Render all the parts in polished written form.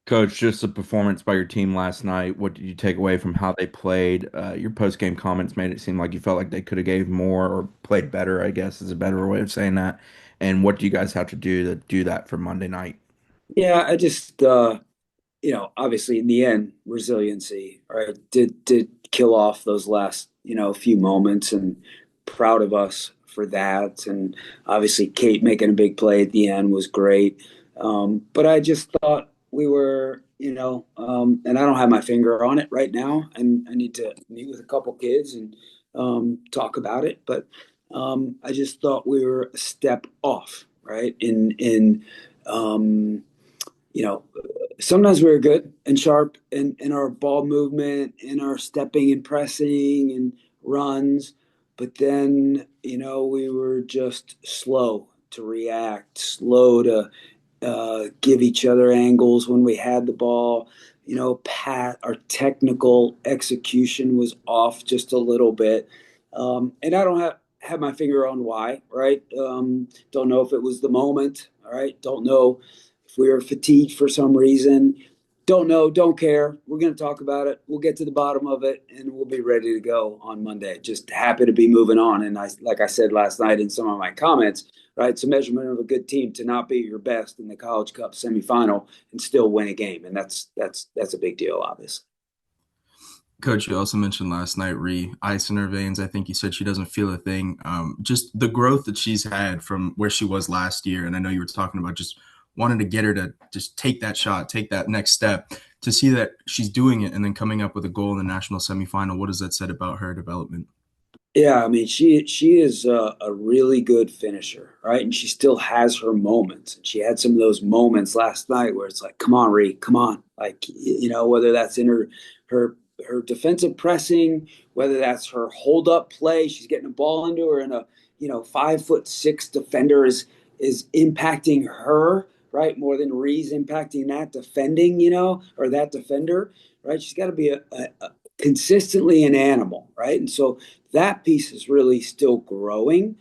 Coach, just the performance by your team last night. What did you take away from how they played? Your post-game comments made it seem like you felt like they could have gave more or played better, I guess is a better way of saying that. And what do you guys have to do that for Monday night? Yeah, I just obviously in the end, resiliency, right? Did kill off those last, few moments and proud of us for that. And obviously Kate making a big play at the end was great. But I just thought we were, and I don't have my finger on it right now, and I need to meet with a couple kids and talk about it. But I just thought we were a step off, right? In um, you know, sometimes we were good and sharp in our ball movement, in our stepping and pressing and runs, but then, we were just slow to react, slow to give each other angles when we had the ball. Our technical execution was off just a little bit. And I don't have my finger on why, right? Don't know if it was the moment, all right? Don't know if we were fatigued for some reason. Don't know, don't care. We're going to talk about it. We'll get to the bottom of it and we'll be ready to go on Monday. Just happy to be moving on. And like I said last night in some of my comments, right? It's a measurement of a good team to not be your best in the College Cup semifinal and still win a game, and that's a big deal, obviously. Coach, you also mentioned last night ice in her veins. I think you said she doesn't feel a thing. Just the growth that she's had from where she was last year, and I know you were talking about just wanting to get her to just take that shot, take that next step. To see that she's doing it and then coming up with a goal in the national semifinal, what does that said about her development? Yeah, I mean, she is a really good finisher, right? And she still has her moments. She had some of those moments last night where it's like, come on, Ree, come on. Like, whether that's in her her defensive pressing, whether that's her hold up play, she's getting a ball into her, and a 5'6" defender is impacting her, right? More than Ree's impacting that defending, or that defender, right? She's got to be a consistently an animal, right? And so that piece is really still growing.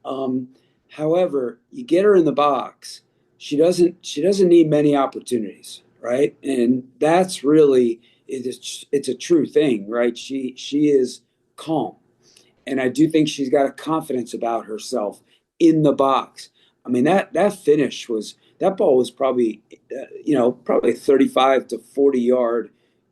Um, However, you get her in the box, she doesn't need many opportunities, right? And that's really it's a true thing, right? She is calm, and I do think she's got a confidence about herself in the box. I mean that finish was that ball was probably probably 35 to 40 yard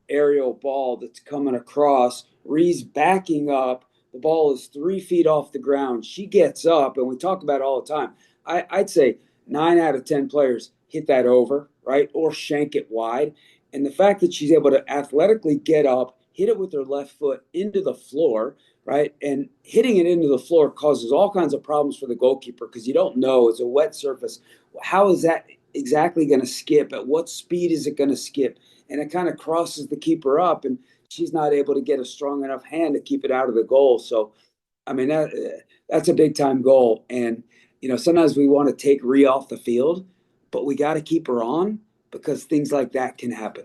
aerial ball that's coming across. Ree's backing up. The ball is 3 feet off the ground. She gets up, and we talk about it all the time. I'd say 9 out of 10 players hit that over, right, or shank it wide. And the fact that she's able to athletically get up, hit it with her left foot into the floor, right, and hitting it into the floor causes all kinds of problems for the goalkeeper because you don't know it's a wet surface. How is that exactly going to skip? At what speed is it going to skip? And it kind of crosses the keeper up, and she's not able to get a strong enough hand to keep it out of the goal. So, I mean, that's a big time goal. And sometimes we want to take Rhea off the field, but we got to keep her on because things like that can happen.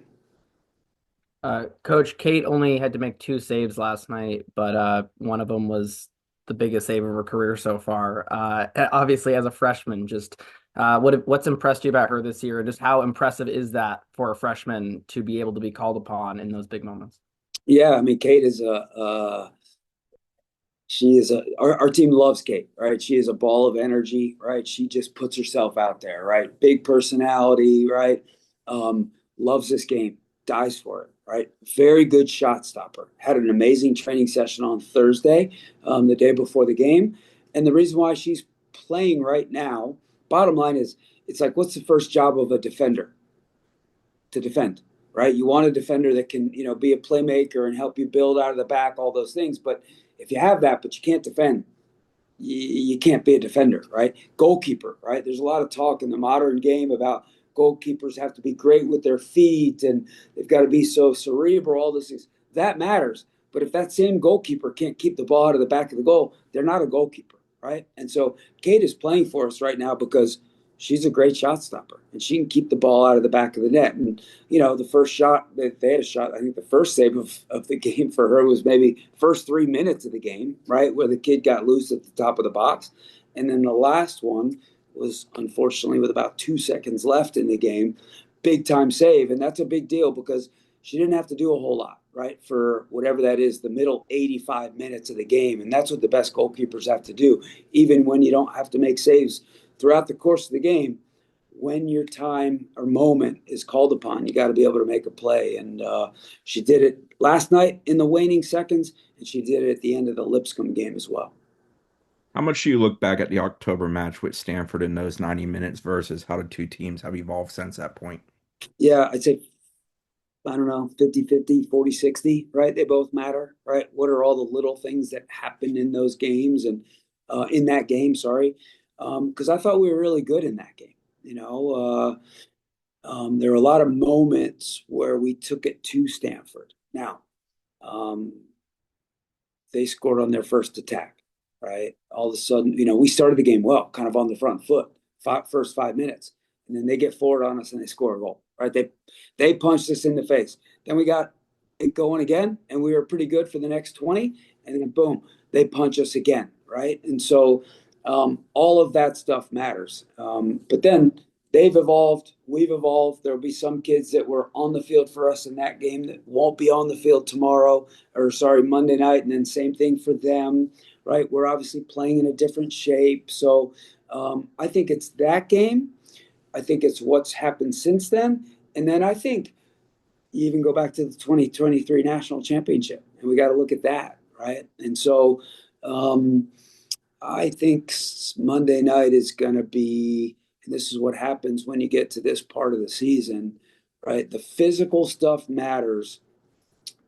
Coach Kate only had to make two saves last night, but one of them was the biggest save of her career so far. Obviously, as a freshman, just what's impressed you about her this year, and just how impressive is that for a freshman to be able to be called upon in those big moments? Yeah, I mean, Kate is she is our team loves Kate, right? She is a ball of energy, right? She just puts herself out there, right? Big personality, right? Loves this game, dies for it, right? Very good shot stopper. Had an amazing training session on Thursday, the day before the game. And the reason why she's playing right now, bottom line is, it's like, what's the first job of a defender? To defend, right? You want a defender that can, be a playmaker and help you build out of the back, all those things. But if you have that, but you can't defend, you can't be a defender, right? Goalkeeper, right? There's a lot of talk in the modern game about goalkeepers have to be great with their feet and they've got to be so cerebral, all those things. That matters. But if that same goalkeeper can't keep the ball out of the back of the goal, they're not a goalkeeper, right? And so Kate is playing for us right now because she's a great shot stopper and she can keep the ball out of the back of the net. And, the first shot that they had a shot, I think the first save of the game for her was maybe first 3 minutes of the game, right? Where the kid got loose at the top of the box. And then the last one was unfortunately with about 2 seconds left in the game. big time save, and that's a big deal because she didn't have to do a whole lot, right, for whatever that is, the middle 85 minutes of the game, and that's what the best goalkeepers have to do, even when you don't have to make saves throughout the course of the game. When your time or moment is called upon, you got to be able to make a play, and she did it last night in the waning seconds, and she did it at the end of the Lipscomb game as well. How much do you look back at the October match with Stanford in those 90 minutes versus how the two teams have evolved since that point? Yeah, I'd say, I don't know, 50-50, 40-60, right? They both matter, right? What are all the little things that happened in those games and in that game, sorry. Because I thought we were really good in that game. There were a lot of moments where we took it to Stanford. Now, um, they scored on their first attack, right? All of a sudden, we started the game well, kind of on the front foot, first 5 minutes, and then they get forward on us and they score a goal, right? They punched us in the face. Then we got it going again, and we were pretty good for the next 20, and then boom, they punch us again, right? And so all of that stuff matters. But then they've evolved, we've evolved. There'll be some kids that were on the field for us in that game that won't be on the field tomorrow, or sorry, Monday night, and then same thing for them, right? We're obviously playing in a different shape. So I think it's that game. I think it's what's happened since then. And then I think you even go back to the 2023 national championship, and we got to look at that, right? And so um, I think Monday night is going to be, and this is what happens when you get to this part of the season, right? The physical stuff matters,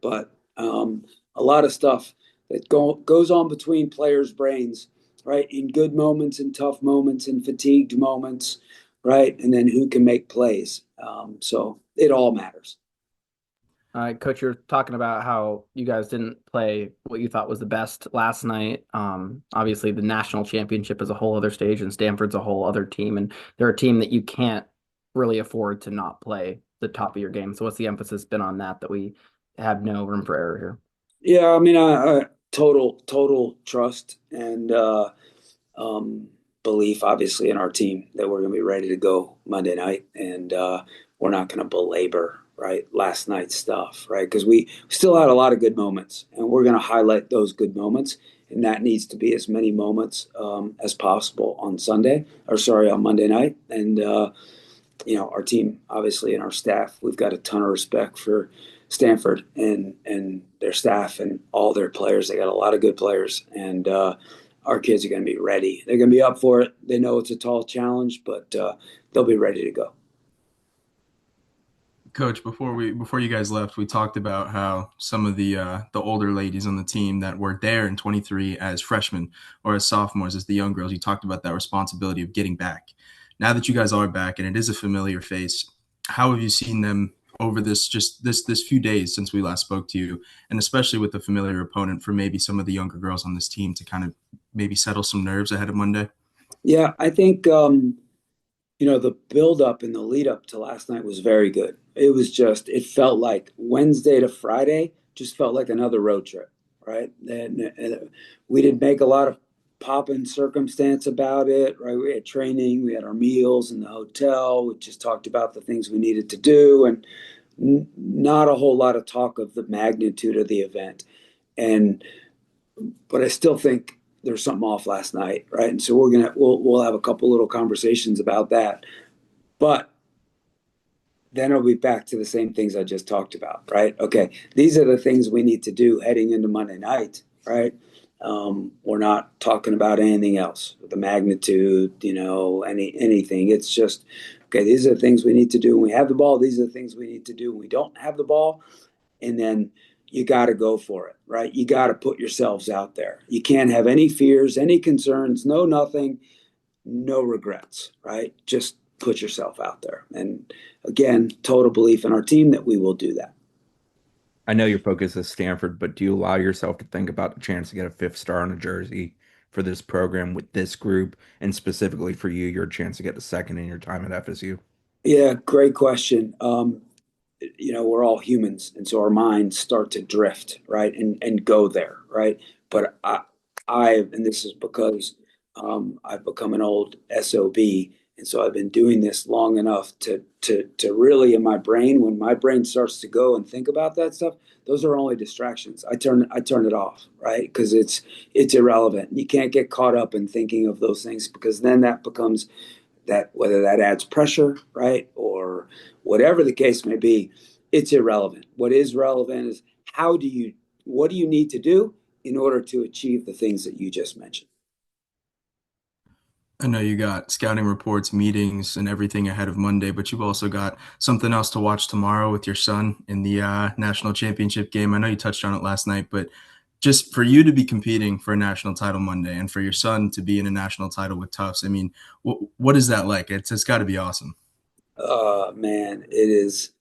but a lot of stuff that goes on between players' brains, right? In good moments, in tough moments, in fatigued moments, right? And then who can make plays. So it all matters. Coach, you're talking about how you guys didn't play what you thought was the best last night. Obviously, the national championship is a whole other stage, and Stanford's a whole other team, and they're a team that you can't really afford to not play the top of your game. So, what's the emphasis been on that we have no room for error here? Yeah, I mean, I total trust and um, belief, obviously, in our team that we're going to be ready to go Monday night, and we're not going to belabor right last night's stuff, right? Because we still had a lot of good moments, and we're going to highlight those good moments, and that needs to be as many moments as possible on Sunday, or sorry, on Monday night, and our team, obviously, and our staff, we've got a ton of respect for Stanford and their staff and all their players. They got a lot of good players, and our kids are going to be ready. They're going to be up for it. They know it's a tall challenge, but they'll be ready to go. Coach, before you guys left, we talked about how some of the older ladies on the team that were there in 23 as freshmen or as sophomores, as the young girls, you talked about that responsibility of getting back. Now that you guys are back and it is a familiar face, how have you seen them over this few days since we last spoke to you, and especially with the familiar opponent for maybe some of the younger girls on this team to kind of maybe settle some nerves ahead of Monday? Yeah, I think the build up and the lead up to last night was very good. It felt like Wednesday to Friday just felt like another road trip, right? And we didn't make a lot of pop and circumstance about it, right? We had training, we had our meals in the hotel, we just talked about the things we needed to do, and not a whole lot of talk of the magnitude of the event. And but I still think there's something off last night, right? And so we'll have a couple little conversations about that. But then I'll be back to the same things I just talked about, right? Okay, these are the things we need to do heading into Monday night, right? We're not talking about anything else, the magnitude, anything. It's just, okay, these are the things we need to do when we have the ball. These are the things we need to do when we don't have the ball. And then you got to go for it, right? You got to put yourselves out there. You can't have any fears, any concerns, no nothing, no regrets, right? Just put yourself out there. And again, total belief in our team that we will do that. I know your focus is Stanford, but do you allow yourself to think about the chance to get a fifth star on a jersey for this program with this group, and specifically for you, your chance to get the second in your time at FSU? Yeah, great question. We're all humans, and so our minds start to drift, right, and go there, right. But and this is because I've become an old SOB, And so I've been doing this long enough to really, in my brain, when my brain starts to go and think about that stuff, those are only distractions. I turn it off, right? Because it's irrelevant. You can't get caught up in thinking of those things, because then that becomes that, whether that adds pressure, right, or whatever the case may be, it's irrelevant. What is relevant is what do you need to do in order to achieve the things that you just mentioned. I know you got scouting reports, meetings, and everything ahead of Monday, but you've also got something else to watch tomorrow with your son in the national championship game. I know you touched on it last night, but just for you to be competing for a national title Monday and for your son to be in a national title with Tufts, I mean, what is that like? It's got to be awesome. Man, it is.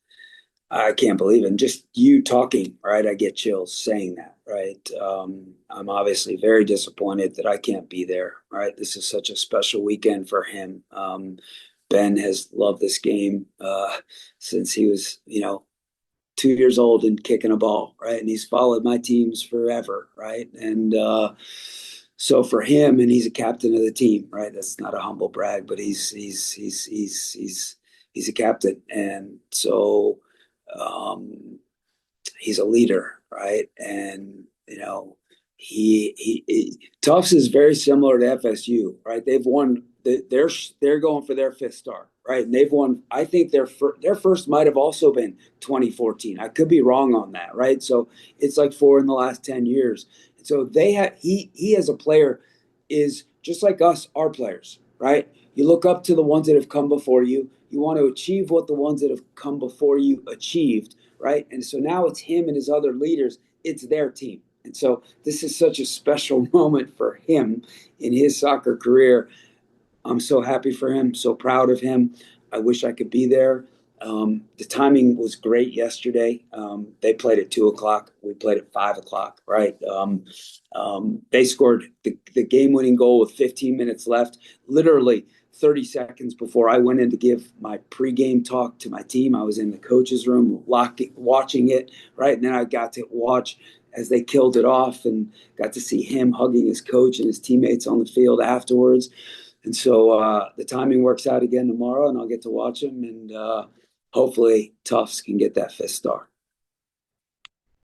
I can't believe it. And just you talking, right? I get chills saying that, right? I'm obviously very disappointed that I can't be there, right? This is such a special weekend for him. Ben has loved this game since he was, 2 years old and kicking a ball, right? And he's followed my teams forever, right? And so for him, and he's a captain of the team, right? That's not a humble brag, but he's a captain, and so um, he's a leader, right? And Tufts is very similar to FSU, right? They've won. They're going for their fifth star, right? And they've won. I think their first might have also been 2014. I could be wrong on that, right? So it's like four in the last 10 years. And so he as a player is just like us, our players, right? You look up to the ones that have come before you. You want to achieve what the ones that have come before you achieved, right? And so now it's him and his other leaders. It's their team. And so this is such a special moment for him in his soccer career. I'm so happy for him, so proud of him. I wish I could be there. The timing was great yesterday. They played at 2 o'clock. We played at 5 o'clock, right? They scored the game-winning goal with 15 minutes left, literally 30 seconds before I went in to give my pregame talk to my team. I was in the coach's room watching it, right? And then I got to watch as they killed it off and got to see him hugging his coach and his teammates on the field afterwards. And so the timing works out again tomorrow, and I'll get to watch him, and hopefully Tufts can get that fifth star.